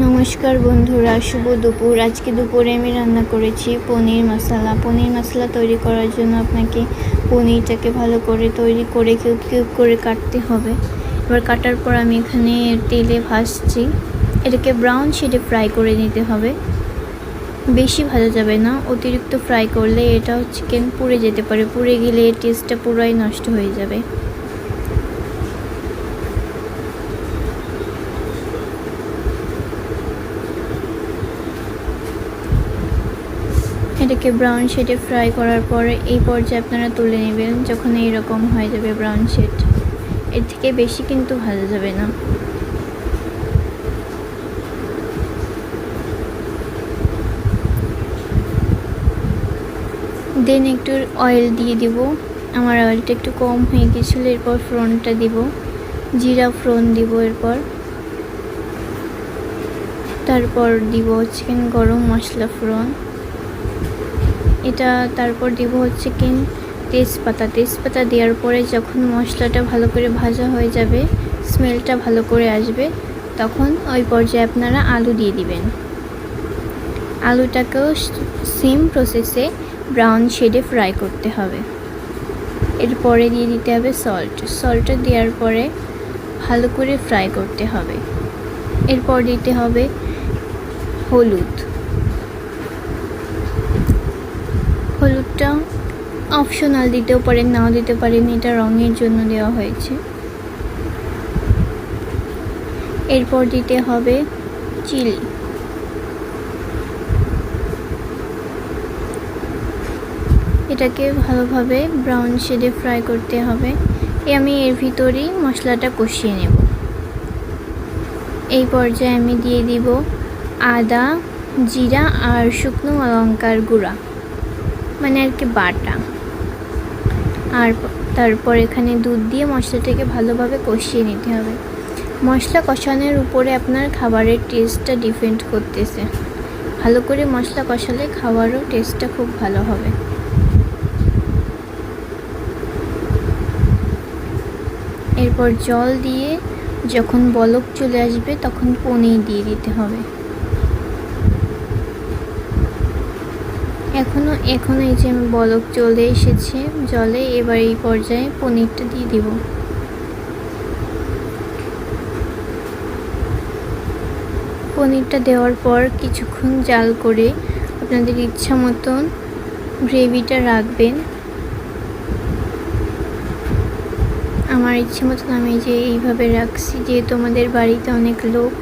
নমস্কার বন্ধুরা, শুভ দুপুর। আজকে দুপুরে আমি রান্না করেছি পনির মশলা তৈরি করার জন্য আপনাকে পনিরটাকে ভালো করে তৈরি করে কিউব কিউব করে কাটতে হবে। এবার কাটার পর আমি এখানে তেলে ভাজছি। এটাকে ব্রাউন শেডে ফ্রাই করে নিতে হবে, বেশি ভাজা যাবে না। অতিরিক্ত ফ্রাই করলে এটা চিকেন পুড়ে যেতে পারে, পুড়ে গেলে টেস্টটা পুরাই নষ্ট হয়ে যাবে। এটাকে ব্রাউন শেডে ফ্রাই করার পরে এই পর্যায়ে আপনারা তুলে নেবেন যখন এইরকম হয়ে যাবে ব্রাউন শেড। এর থেকে বেশি কিন্তু ভাজা যাবে না। দেন একটু অয়েল দিয়ে দিব। আমার অয়েলটা একটু কম হয়ে গেছিলো। এরপর ফোড়নটা দিব, জিরা ফোড়ন দিব। তারপর দিব চিকেন গরম মশলা ফোড়ন। তারপর দিব তেজপাতা দেওয়ার পরে যখন মশলাটা ভালো করে ভাজা হয়ে যাবে, স্মেলটা ভালো করে আসবে, তখন ওই পর্যায়ে আপনারা আলু দিয়ে দিবেন। আলুটাকেও সেম প্রসেসে ব্রাউন শেডে ফ্রাই করতে হবে। এরপরে দিয়ে দিতে হবে সল্টটা দেওয়ার পরে ভালো করে ফ্রাই করতে হবে। এরপর দিতে হবে হলুদটা অপশনাল, দিতেও পারেন নাও দিতে পারেন, এটা রঙের জন্য দেওয়া হয়েছে। এরপর দিতে হবে চিলি। এটাকে ভালোভাবে ব্রাউন শেডে ফ্রাই করতে হবে। আমি এর ভিতরেই মশলাটা কষিয়ে নেব। এই পর্যায়ে আমি দিয়ে দিব আদা, জিরা আর শুকনো লঙ্কার গুঁড়া, মানে আর কি বাটা। আর তারপর এখানে দুধ দিয়ে মশলাটাকে ভালোভাবে কষিয়ে নিতে হবে। মশলা কষানোর উপরে আপনার খাবারের টেস্টটা ডিপেন্ড করতেছে। ভালো করে মশলা কষালে খাবারও টেস্টটা খুব ভালো হবে। এরপর জল দিয়ে যখন বলক চলে আসবে তখন পনির দিয়ে দিতে হবে। এখন এই যে বলক চলে এসেছে জলে, এবার এই পর্যায়ে পনিরটা দিয়ে দিব। পনিরটা দেওয়ার পর কিছুক্ষণ জাল করে আপনাদের ইচ্ছা মতন গ্রেভিটা রাখবেন। আমার ইচ্ছে মতন আমি যে এইভাবে রাখছি, যেহেতু আমাদের বাড়িতে অনেক লোক,